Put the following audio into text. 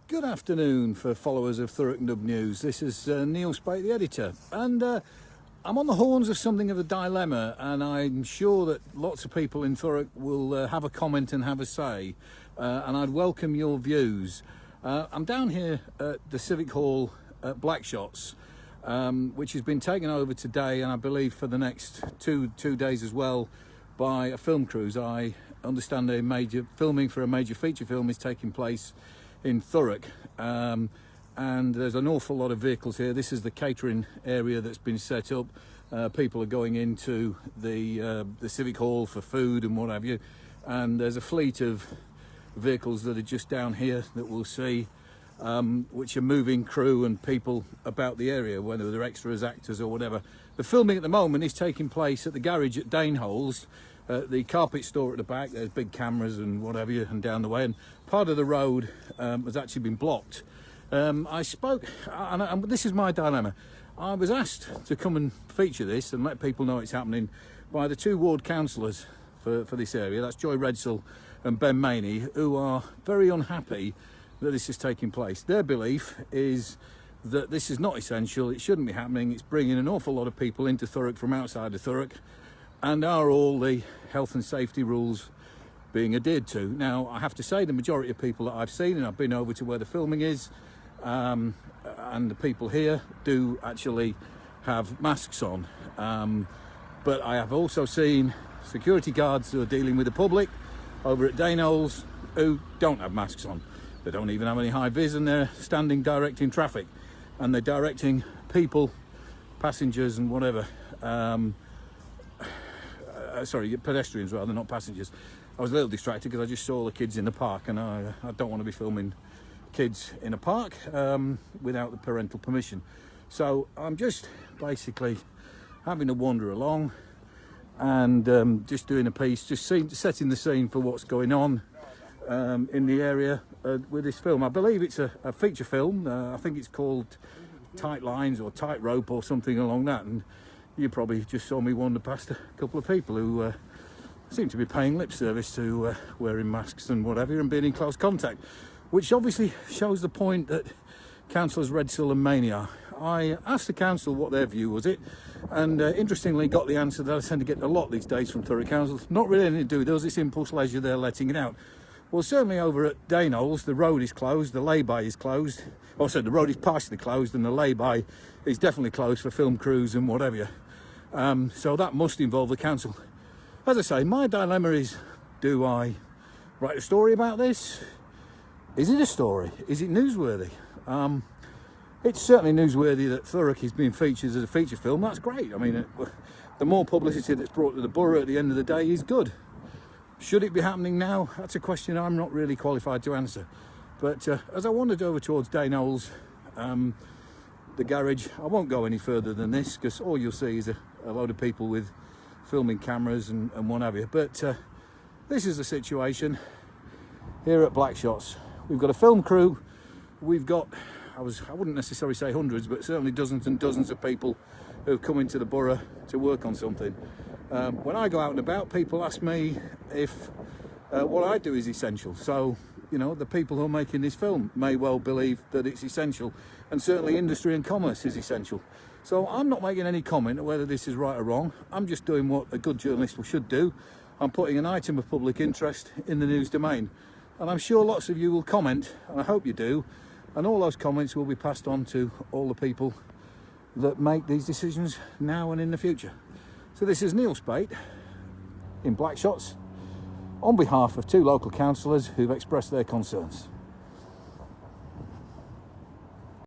Good afternoon for followers of Thurrock and Dub News. This is Neil Spate, the editor, and I'm on the horns of something of a dilemma, and I'm sure that lots of people in Thurrock will have a comment and have a say, and I'd welcome your views. I'm down here at the Civic Hall at Blackshots, which has been taken over today, and I believe for the next two days as well, by a film cruise. I understand a major filming for a major feature film is taking place in Thurrock, and there's an awful lot of vehicles here. This is the catering area that's been set up. People are going into the Civic Hall for food and what have you, and there's a fleet of vehicles that are just down here that we'll see, which are moving crew and people about the area, whether they're extras, actors or whatever. The filming at the moment is taking place at the garage at Daneholes, the carpet store at the back. There's big cameras and whatever, and down the way, and part of the road has actually been blocked. I spoke, and this is my dilemma. I was asked to come and feature this and let people know it's happening by the two ward councillors for this area. That's Joy Redsell and Ben Maney, who are very unhappy that this is taking place. Their belief is that this is not essential, it shouldn't be happening, it's bringing an awful lot of people into Thurrock from outside of Thurrock, and are all the health and safety rules being adhered to. Now, I have to say the majority of people that I've seen, and I've been over to where the filming is, and the people here do actually have masks on. But I have also seen security guards who are dealing with the public over at Daneholes who don't have masks on. They don't even have any high vis, and they're standing directing traffic, and they're directing people, passengers and whatever. Sorry, pedestrians rather, not passengers. I was a little distracted because I just saw the kids in the park, and I don't want to be filming kids in a park without the parental permission. So I'm just basically having to wander along and just doing a piece, just setting the scene for what's going on in the area with this film. I believe it's a feature film. I think it's called Tight Lines or Tight Rope or something along that, and you probably just saw me wander past a couple of people who seem to be paying lip service to wearing masks and whatever and being in close contact, which obviously shows the point that councillors Redsell and Maney are. I asked the council what their view was, and interestingly got the answer that I tend to get a lot these days from Thurrock Council. Not really anything to do with us, it's impulse leisure, they're letting it out. Well, certainly over at Daneholes, the road is closed, the lay-by is closed. Also, the road is partially closed and the lay-by is definitely closed for film crews and whatever. So that must involve the council. As I say, my dilemma is, do I write a story about this? Is it a story? Is it newsworthy? It's certainly newsworthy that Thurrock is being featured as a feature film. That's great. I mean, the more publicity that's brought to the borough at the end of the day is good. Should it be happening now? That's a question I'm not really qualified to answer. But as I wandered over towards Daneholes, the garage, I won't go any further than this because all you'll see is a load of people with filming cameras and what have you. But this is the situation here at Blackshots. We've got a film crew. We've got, I wouldn't necessarily say hundreds, but certainly dozens and dozens of people who've come into the borough to work on something. When I go out and about, people ask me if what I do is essential. So, you know, the people who are making this film may well believe that it's essential, and certainly industry and commerce is essential. So I'm not making any comment on whether this is right or wrong. I'm just doing what a good journalist should do. I'm putting an item of public interest in the news domain. And I'm sure lots of you will comment, and I hope you do, and all those comments will be passed on to all the people that make these decisions now and in the future. So this is Neil Spate in Blackshots on behalf of two local councillors who've expressed their concerns.